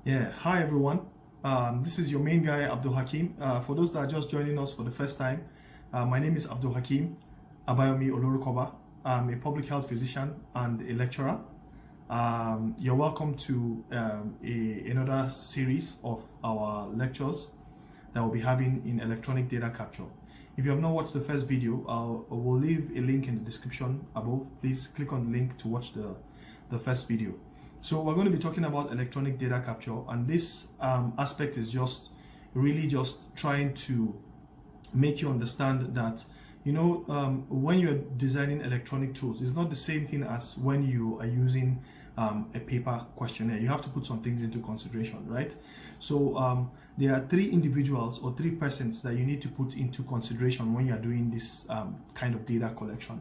Yeah, hi everyone. This is your main guy, Abdul Hakim. For those that are just joining us for the first time, my name is Abdul Hakim Abayomi Olorukoba. I'm a public health physician and a lecturer. You're welcome to another series of our lectures that we'll be having in electronic data capture. If you have not watched the first video, I will leave a link in the description above. Please click on the link to watch the first video. So we're going to be talking about electronic data capture, and this aspect is really just trying to make you understand that when you're designing electronic tools, it's not the same thing as when you are using a paper questionnaire. You have to put some things into consideration, right? So there are three individuals or three persons that you need to put into consideration when you're doing this kind of data collection.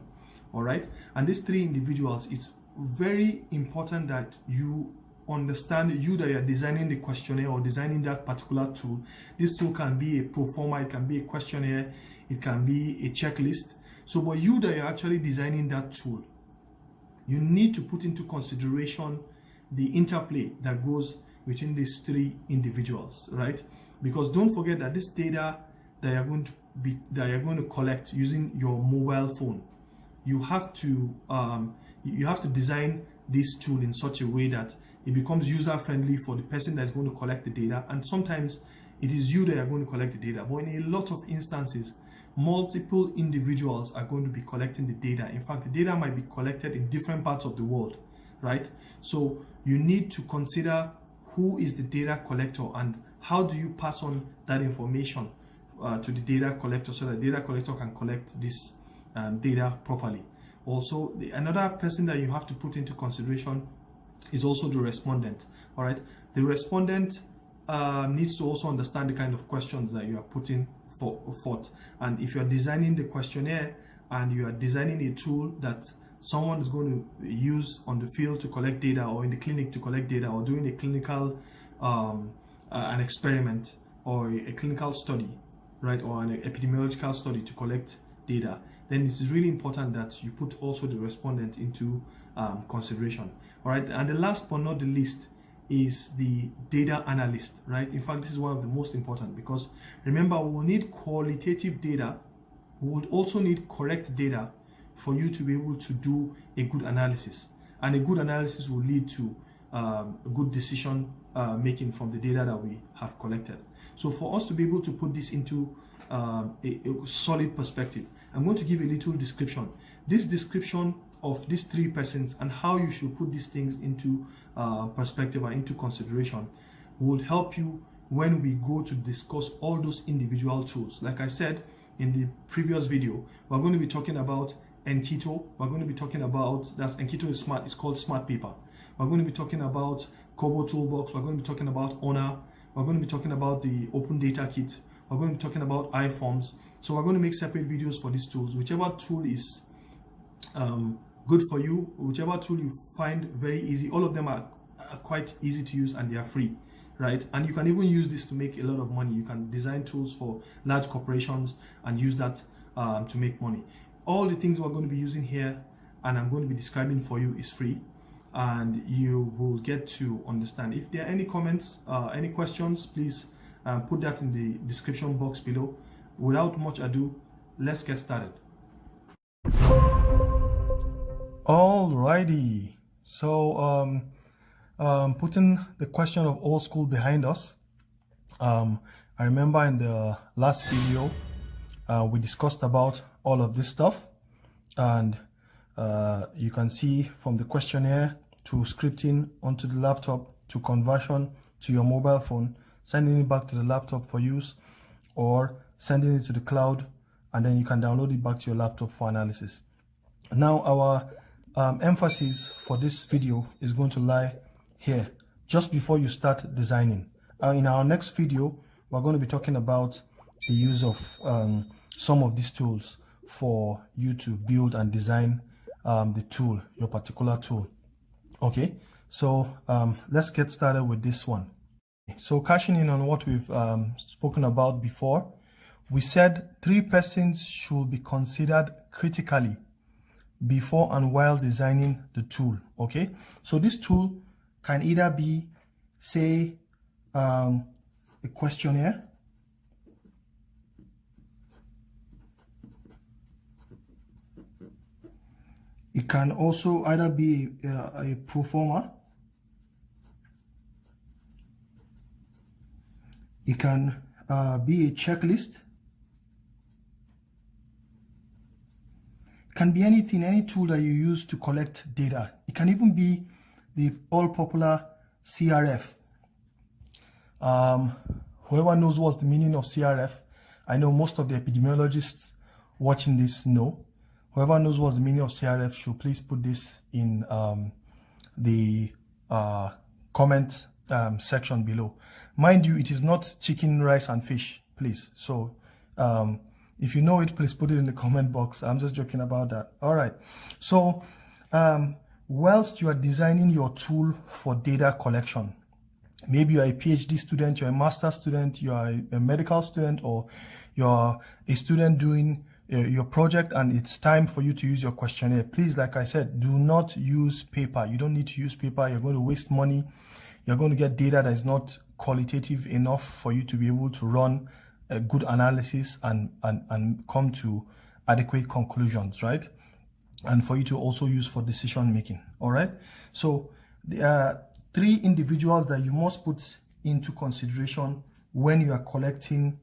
All right, and these three individuals, it's very important that you understand that you're designing the questionnaire or designing that particular tool. This tool can be a pro forma, it can be a questionnaire, it can be a checklist. So but you that you're actually designing that tool, you need to put into consideration the interplay that goes between these three individuals, right? Because don't forget that this data that you're going to collect using your mobile phone, you have to design this tool in such a way that it becomes user-friendly for the person that's going to collect the data. And sometimes it is you that are going to collect the data, but in a lot of instances, multiple individuals are going to be collecting the data. In fact, the data might be collected in different parts of the world, right? So you need to consider who is the data collector and how do you pass on that information to the data collector so that the data collector can collect this data properly. Also, another person that you have to put into consideration is also the respondent. All right, the respondent needs to also understand the kind of questions that you are putting forth. And if you are designing the questionnaire and you are designing a tool that someone is going to use on the field to collect data, or in the clinic to collect data, or doing a clinical an experiment or a clinical study, right, or an epidemiological study to collect data, then it is really important that you put also the respondent into consideration. All right, and the last but not the least is the data analyst, right? In fact, this is one of the most important, because remember, we will need qualitative data, we would also need correct data for you to be able to do a good analysis, and a good analysis will lead to a good decision making from the data that we have collected. So for us to be able to put this into a solid perspective, I'm going to give a little description. This description of these three persons and how you should put these things into perspective or into consideration will help you when we go to discuss all those individual tools. Like I said in the previous video, we're going to be talking about Enkito. We're going to be talking about, that's Enkito is smart, it's called Smart Paper. We're going to be talking about Kobo Toolbox. We're going to be talking about Honor. We're going to be talking about the Open Data Kit. We're going to be talking about iForms. So we're going to make separate videos for these tools. Whichever tool is good for you, whichever tool you find very easy, all of them are quite easy to use and they are free, right? And you can even use this to make a lot of money. You can design tools for large corporations and use that to make money. All the things we're going to be using here and I'm going to be describing for you is free, and you will get to understand. If there are any comments, any questions, please put that in the description box below. Without much ado, let's get started. Alrighty, so putting the question of old school behind us, I remember in the last video we discussed about all of this stuff, and you can see from the questionnaire to scripting onto the laptop to conversion to your mobile phone, sending it back to the laptop for use, or sending it to the cloud, and then you can download it back to your laptop for analysis. Now our emphasis for this video is going to lie here, just before you start designing. In our next video, we're going to be talking about the use of some of these tools for you to build and design the tool, your particular tool. Okay, so let's get started with this one. So cashing in on what we've spoken about before, we said three persons should be considered critically before and while designing the tool. Okay, so this tool can either be, say, a questionnaire. It can also either be a pro forma. It can be a checklist. It can be anything, any tool that you use to collect data. It can even be the all popular CRF. Whoever knows what's the meaning of CRF, I know most of the epidemiologists watching this know. Whoever knows what's the meaning of CRF should please put this in the comment section below. Mind you, it is not chicken, rice, and fish, please. So if you know it, please put it in the comment box. I'm just joking about that. All right. So whilst you are designing your tool for data collection, maybe you're a PhD student, you're a master's student, you are a medical student, or you're a student doing your project and it's time for you to use your questionnaire. Please, like I said, do not use paper. You don't need to use paper. You're going to waste money. You're going to get data that is not qualitative enough for you to be able to run a good analysis and come to adequate conclusions, right? And for you to also use for decision making. All right. So there are 3 individuals that you must put into consideration when you are collecting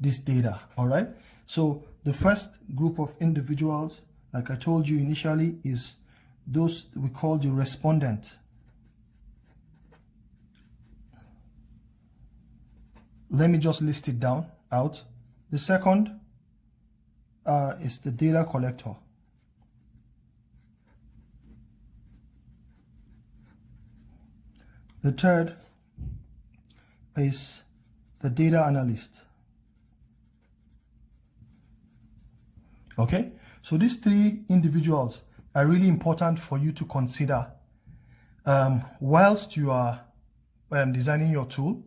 this data. All right. So the first group of individuals, like I told you initially, is those we call the respondent. Let me just list it down out. The second is the data collector. The third is the data analyst. Okay, so these 3 individuals are really important for you to consider whilst you are designing your tool,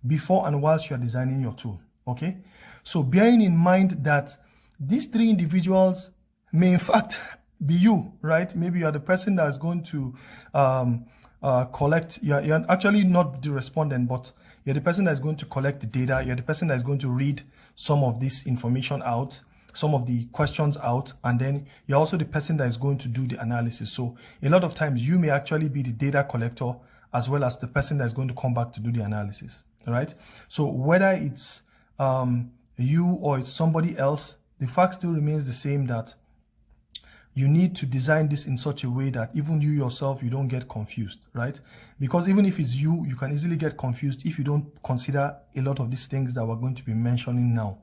before and whilst you are designing your tool. Okay, so bearing in mind that these 3 individuals may in fact be you, right? Maybe you are the person that is going to collect. You're actually not the respondent, but you're the person that is going to collect the data. You're the person that is going to read some of this information out, some of the questions out, and then you're also the person that is going to do the analysis. So a lot of times you may actually be the data collector as well as the person that is going to come back to do the analysis. All right. So whether it's you or it's somebody else, the fact still remains the same that you need to design this in such a way that even you yourself, you don't get confused, right? Because even if it's you, you can easily get confused if you don't consider a lot of these things that we're going to be mentioning now.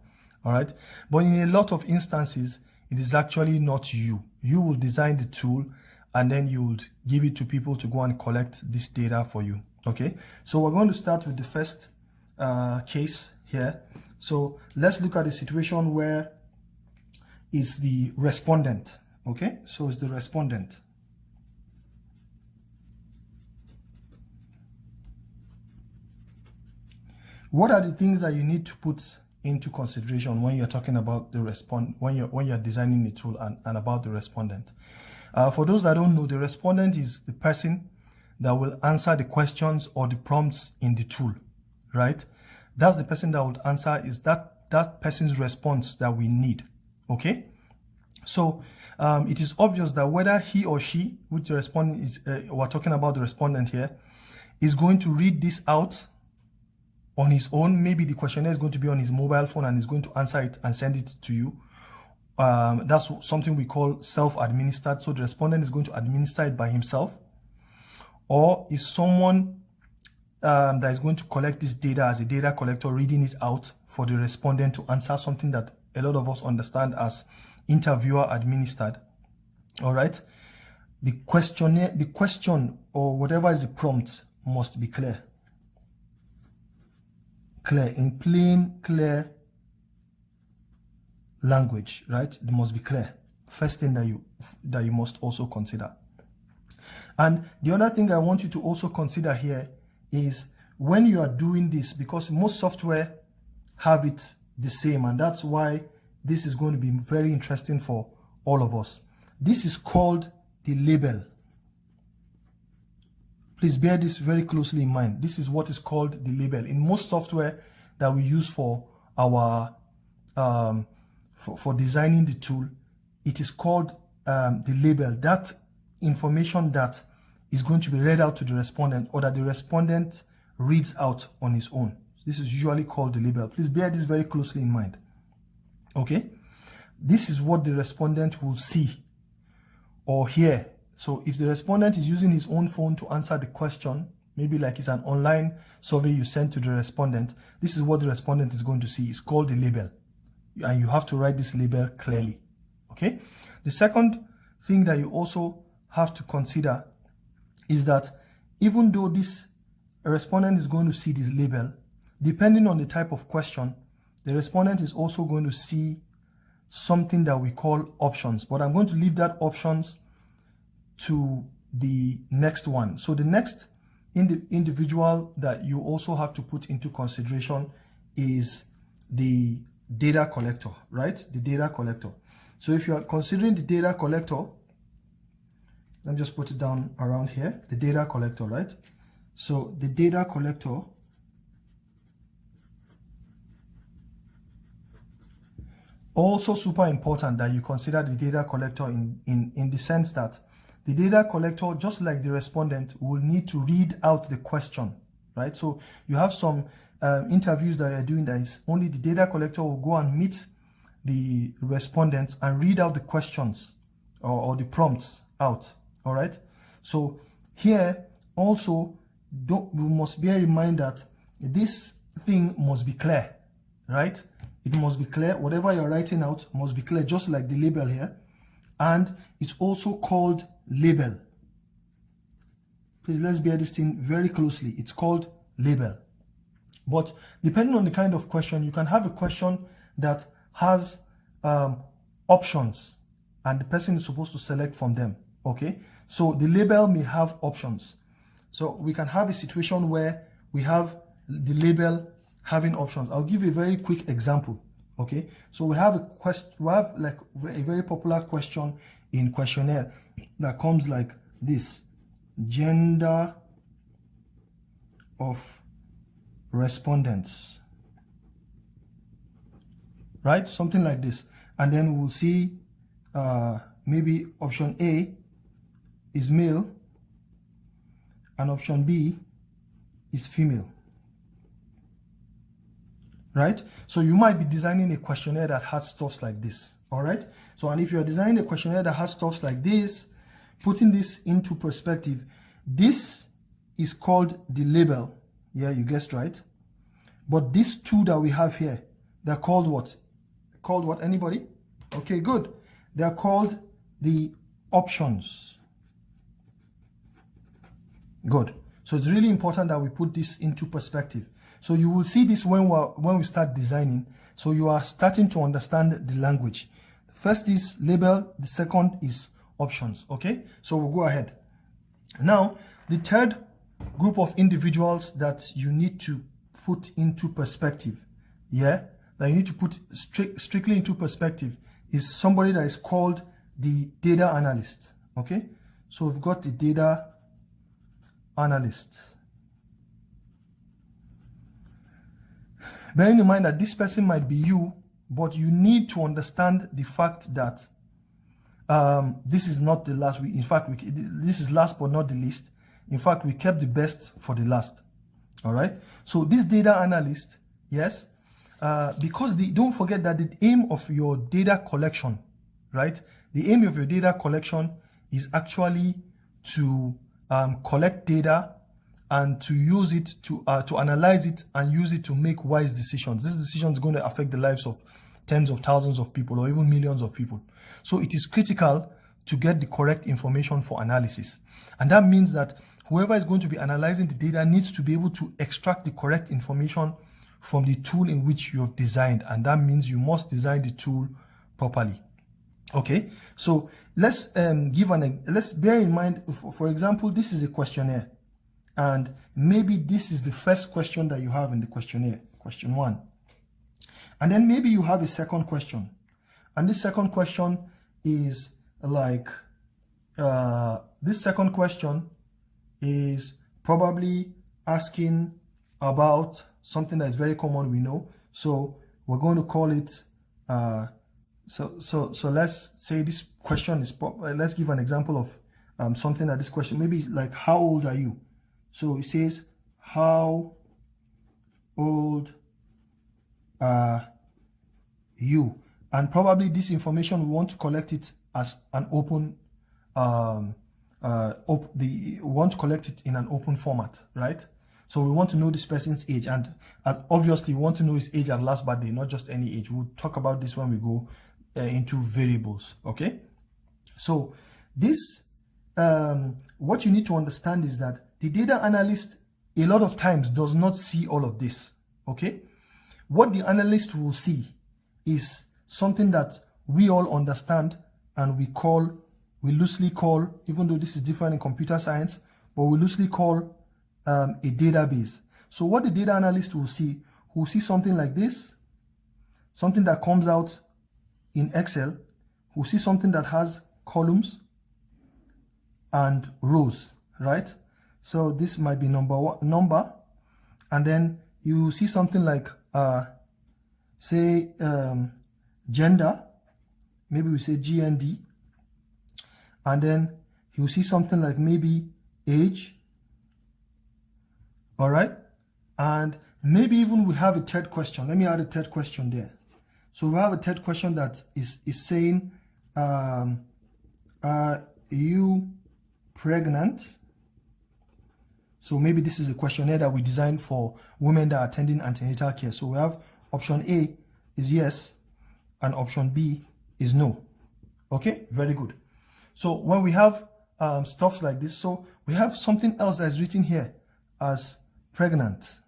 All right. But in a lot of instances, it is actually not you. You will design the tool and then you would give it to people to go and collect this data for you. Okay. So we're going to start with the first case here. So let's look at the situation where is the respondent. Okay. So it's the respondent. What are the things that you need to put into consideration when you're talking about the when you're designing the tool and about the respondent? For those that don't know, the respondent is the person that will answer the questions or the prompts in the tool, right? That's the person that would answer, is that person's response that we need. Okay, so it is obvious that whether he or she, which the respondent is, we're talking about the respondent here, is going to read this out on his own. Maybe the questionnaire is going to be on his mobile phone and is going to answer it and send it to you. That's something we call self-administered. So the respondent is going to administer it by himself. Or is someone that is going to collect this data as a data collector reading it out for the respondent to answer something that a lot of us understand as interviewer administered. All right. The questionnaire, the question or whatever is the prompt must be clear. Clear, in plain, clear language, right? It must be clear. First thing that you must also consider. And the other thing I want you to also consider here is when you are doing this, because most software have it the same, and that's why this is going to be very interesting for all of us. This is called the label. Please bear this very closely in mind. This is what is called the label. In most software that we use for our for designing the tool, it is called the label. That information that is going to be read out to the respondent, or that the respondent reads out on his own. This is usually called the label. Please bear this very closely in mind. Okay, this is what the respondent will see or hear. So if the respondent is using his own phone to answer the question, maybe like it's an online survey you send to the respondent, this is what the respondent is going to see. It's called the label, and you have to write this label clearly. Okay, the second thing that you also have to consider is that even though this respondent is going to see this label, depending on the type of question, the respondent is also going to see something that we call options. But I'm going to leave that options to the next one. So the next individual that you also have to put into consideration is the data collector, right? The data collector. So if you are considering the data collector, let me just put it down around here, the data collector, right? So the data collector also super important that you consider the data collector in the sense that the data collector, just like the respondent, will need to read out the question, right? So you have some interviews that you're doing that is only the data collector will go and meet the respondents and read out the questions or the prompts out. All right. So here also we must bear in mind that this thing must be clear, right? It must be clear. Whatever you're writing out must be clear, just like the label here. And it's also called label. Please, let's bear this thing very closely. It's called label. But depending on the kind of question, you can have a question that has options and the person is supposed to select from them. Okay, so the label may have options. So we can have a situation where we have the label having options. I'll give you a very quick example. Okay, so we have a question, we have like a very popular question in questionnaire that comes like this: gender of respondents, right? Something like this. And then we'll see maybe option A is male and option B is female, right? So you might be designing a questionnaire that has stuff like this. All right, so and if you're designing a questionnaire that has stuff like this, putting this into perspective, this is called the label. Yeah, you guessed right. But these two that we have here, they're called what? Called what? Anybody? Okay, good. They're called the options. Good. So it's really important that we put this into perspective. So you will see this when we start designing. So you are starting to understand the language. The first is label. The second is options. Okay. So we'll go ahead. Now, the third group of individuals that you need to put into perspective, yeah, that you need to put strictly into perspective is somebody that is called the data analyst. Okay. So we've got the data analyst. Bearing in mind that this person might be you, but you need to understand the fact that this is not the last. In fact, this is last but not the least. In fact, we kept the best for the last. All right. So this data analyst, yes, because don't forget that the aim of your data collection, right? The aim of your data collection is actually to collect data and to use it to analyze it and use it to make wise decisions. This decision is going to affect the lives of tens of thousands of people or even millions of people. So it is critical to get the correct information for analysis. And that means that whoever is going to be analyzing the data needs to be able to extract the correct information from the tool in which you have designed. And that means you must design the tool properly. Okay, so let's bear in mind, for example, this is a questionnaire. And maybe this is the first question that you have in the questionnaire, question 1. And then maybe you have a second question. And this second question is like, this second question is probably asking about something that is very common, we know. So we're going to call it, so let's say this question is, let's give an example of something that this question, maybe like, how old are you? So it says, how old are you? And probably this information, we want to collect it as an open, we want to collect it in an open format, right? So we want to know this person's age, and obviously we want to know his age at last birthday, not just any age. We'll talk about this when we go into variables, okay? So this, what you need to understand is that the data analyst a lot of times does not see all of this, okay? What the analyst will see is something that we all understand, and we loosely call, even though this is different in computer science, but we loosely call a database. So what the data analyst will see something like this, something that comes out in Excel. We'll see something that has columns and rows, right? So this might be number, and then you see something like say gender, maybe we say GND, and then you see something like maybe age, all right? And maybe even we have a third question. Let me add a third question there. So we have a third question that is saying, are you pregnant? So maybe this is a questionnaire that we designed for women that are attending antenatal care. So we have option A is yes, and option B is no. Okay, very good. So when we have stuff like this, so we have something else that is written here as pregnant.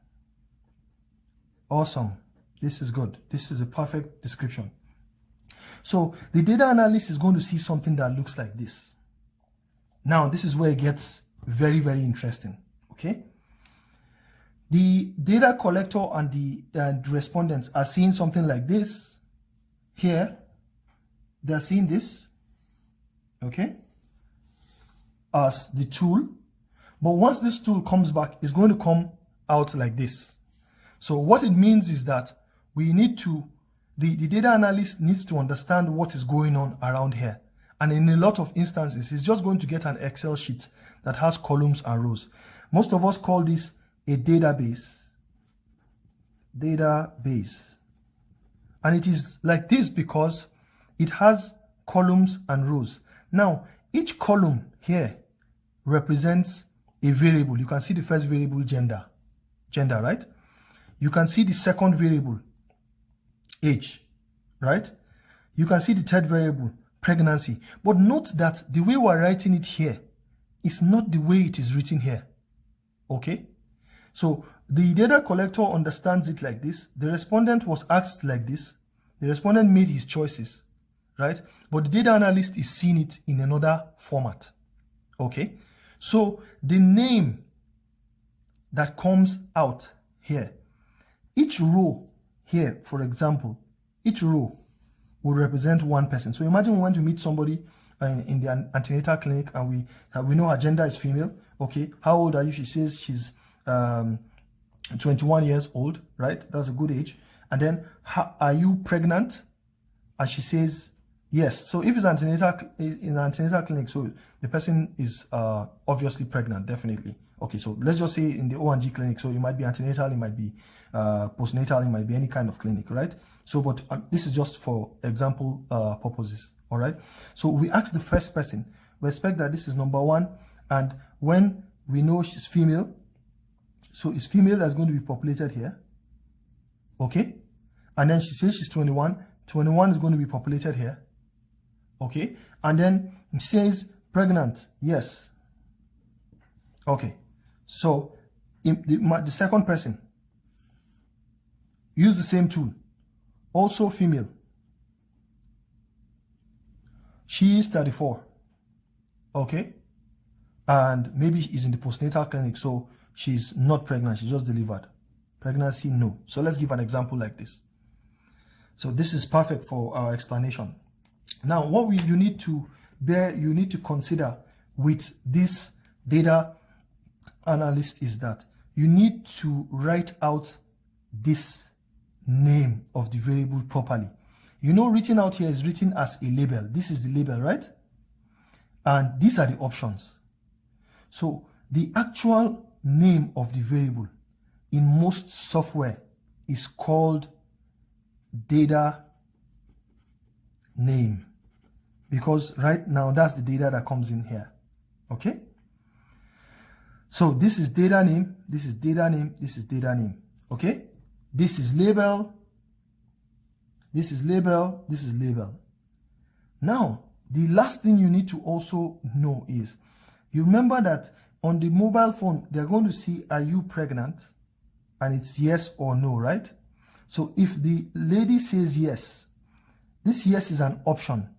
Awesome. This is good. This is a perfect description. So the data analyst is going to see something that looks like this. Now, this is where it gets very, very interesting. Okay. The data collector and the respondents are seeing something like this here. They're seeing this, okay, as the tool. But once this tool comes back, it's going to come out like this. So what it means is that we need to, the data analyst needs to understand what is going on around here. And in a lot of instances, he's just going to get an Excel sheet that has columns and rows. Most of us call this a database. Database. And it is like this because it has columns and rows. Now, each column here represents a variable. You can see the first variable, gender, right? You can see the second variable, age, right? You can see the third variable, pregnancy. But note that the way we're writing it here is not the way it is written here, okay? So the data collector understands it like this. The respondent was asked like this. The respondent made his choices, right? But the data analyst is seeing it in another format, okay? So the name that comes out here, each row here, for example, each row will represent one person. So imagine we want to meet somebody in the antenatal clinic, and we know her gender is female. Okay, how old are you? She says she's 21 years old, right? That's a good age. And then, are you pregnant? And she says yes. So if it's in antenatal clinic, so the person is obviously pregnant, definitely. Okay, so let's just say in the O&G clinic, so it might be antenatal, it might be postnatal, it might be any kind of clinic, right? So, but this is just for example purposes, all right? So we ask the first person, we expect that this is number one, and when we know she's female, so it's female that's going to be populated here, okay? And then she says she's 21, 21 is going to be populated here, okay? And then it says pregnant, yes, okay. So the second person, use the same tool, also female. She is 34, okay? And maybe is in the postnatal clinic, so she's not pregnant, she just delivered. Pregnancy, no. So let's give an example like this. So this is perfect for our explanation. Now, what you need to consider with this data analyst is that you need to write out this name of the variable properly. You know, written out here is written as a label. This is the label, right? And these are the options. So the actual name of the variable in most software is called data name, because right now that's the data that comes in here. Okay, so this is data name, this is data name, this is data name. Okay, this is label, this is label, this is label. Now the last thing you need to also know is, you remember that on the mobile phone they're going to see, are you pregnant? And it's yes or no, right? So if the lady says yes, this yes is an option.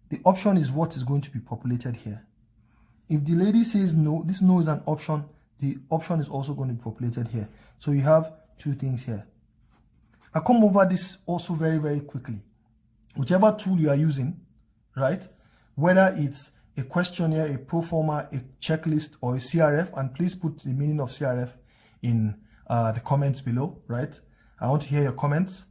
The option is what is going to be populated here. If the lady says no, this no is an option. The option is also going to be populated here. So you have two things here. I come over this also very, very quickly. Whichever tool you are using, right? Whether it's a questionnaire, a pro forma, a checklist, or a CRF, and please put the meaning of CRF in the comments below, right? I want to hear your comments.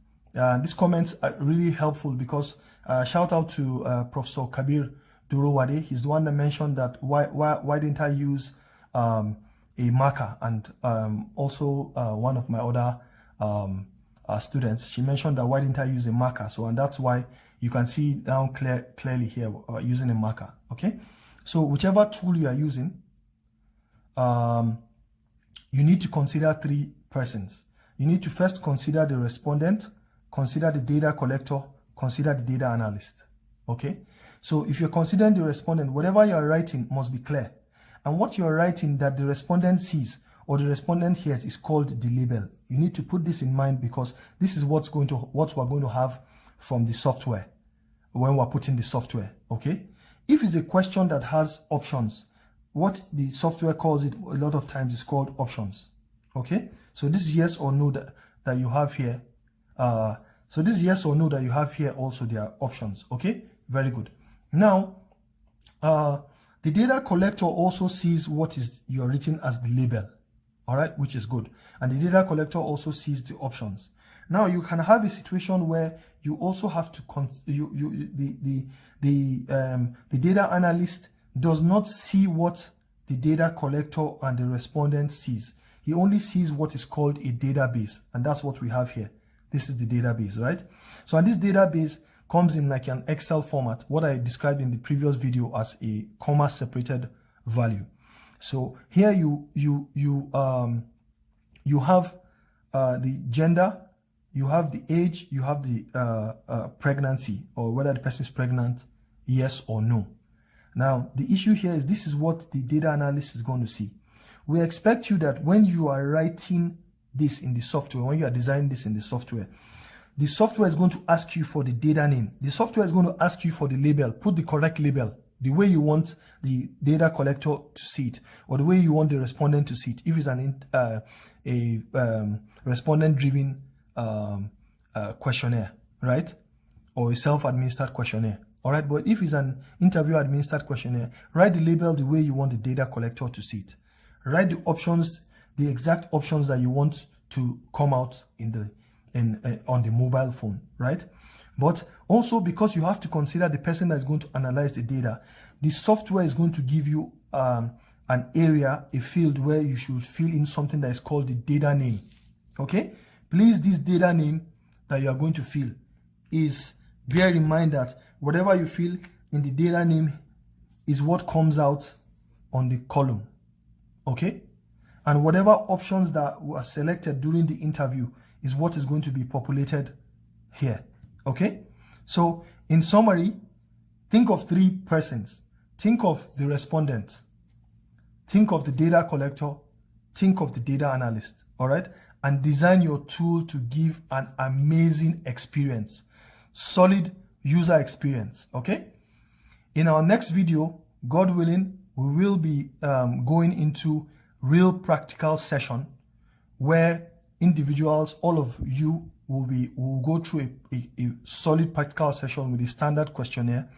These comments are really helpful because shout out to Professor Kabir Durowade. He's the one that mentioned that why didn't I use a marker, and also one of my other students, she mentioned that why didn't I use a marker. So, and that's why you can see down clearly here using a marker. Okay, so whichever tool you are using, you need to consider three persons. You need to first consider the respondent, consider the data collector, consider the data analyst. Okay, so if you're considering the respondent, whatever you're writing must be clear. And what you're writing that the respondent sees or the respondent hears is called the label. You need to put this in mind, because this is what we're going to have from the software when we're putting the software. Okay, if it's a question that has options, what the software calls it a lot of times is called options. Okay, so this is yes or no that you have here. So this yes or no that you have here, also there are options. Okay, very good. Now the data collector also sees what is you're written as the label, all right, which is good. And the data collector also sees the options. Now you can have a situation where you also have to the data analyst does not see what the data collector and the respondent sees. He only sees what is called a database, and that's what we have here. This is the database, right? So, and this database comes in like an Excel format, what I described in the previous video as a comma separated value. So here you have the gender, you have the age, you have the pregnancy, or whether the person is pregnant, yes or no. Now the issue here is, this is what the data analyst is going to see. We expect you that when you are writing this in the software, when you are designing this in the software is going to ask you for the data name. The software is going to ask you for the label. Put the correct label, the way you want the data collector to see it, or the way you want the respondent to see it. If it's a respondent-driven questionnaire, right, or a self-administered questionnaire, all right. But if it's an interview-administered questionnaire, write the label the way you want the data collector to see it. Write the options, the exact options that you want to come out in the on the mobile phone, right? But also, because you have to consider the person that is going to analyze the data, the software is going to give you an area, a field where you should fill in something that is called the data name. Okay, please, this data name that you are going to fill is, bear in mind that whatever you fill in the data name is what comes out on the column. Okay, and whatever options that were selected during the interview is what is going to be populated here. Okay, so in summary, think of three persons. Think of the respondent, think of the data collector, think of the data analyst. All right, and design your tool to give an amazing experience, solid user experience. Okay, in our next video, God willing, we will be going into real practical session where individuals, all of you, will go through a solid practical session with a standard questionnaire,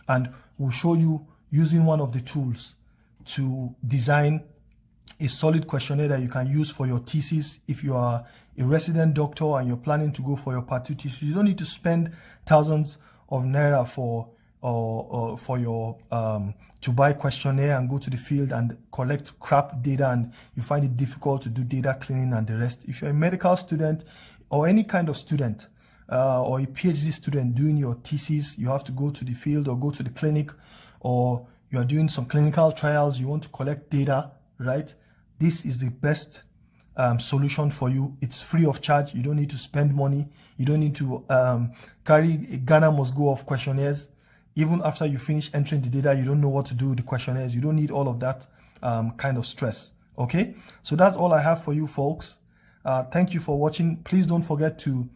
and we'll show you using one of the tools to design a solid questionnaire that you can use for your thesis. If you are a resident doctor and you're planning to go for your part 2 thesis, you don't need to spend thousands of naira for your to buy questionnaire and go to the field and collect crap data, and you find it difficult to do data cleaning and the rest. If you're a medical student or any kind of student or a PhD student doing your thesis, you have to go to the field or go to the clinic, or you are doing some clinical trials, you want to collect data, right? This is the best solution for you. It's free of charge. You don't need to spend money. You don't need to carry a Ghana must go of questionnaires. Even after you finish entering the data, you don't know what to do with the questionnaires. You don't need all of that kind of stress. Okay, so that's all I have for you folks. Thank you for watching. Please don't forget to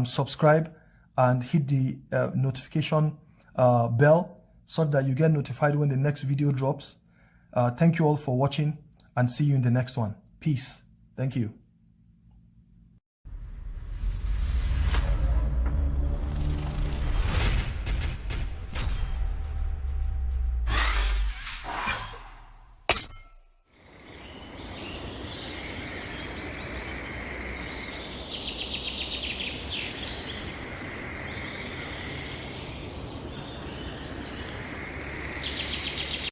subscribe and hit the notification bell so that you get notified when the next video drops. Thank you all for watching, and see you in the next one. Peace. Thank you.